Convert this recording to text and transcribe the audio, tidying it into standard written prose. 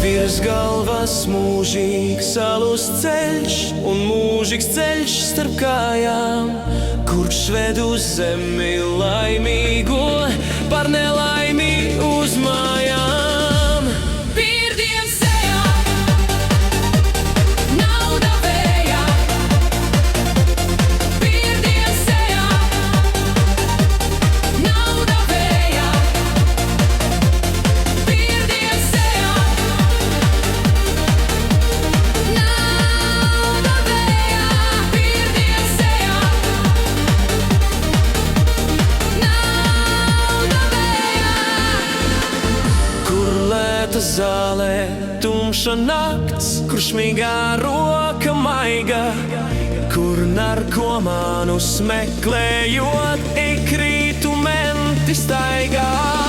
Virs galvas mūžīgs alus ceļš un mūžīgs ceļš starp kājām, kurš ved uz zemi laimīgo par nelaimi uz mājām. Pirdiem sejā, nauda vējā. Pirdiem sejā, nauda vējā. Pirdiem sejā, nauda vējā. Pirdiem sejā, nauda vējā. Kur lēta zālē, tumša nakts, kur šmīgā roka maiga, kur narkomānus meklējot, ik rītu menti staigā.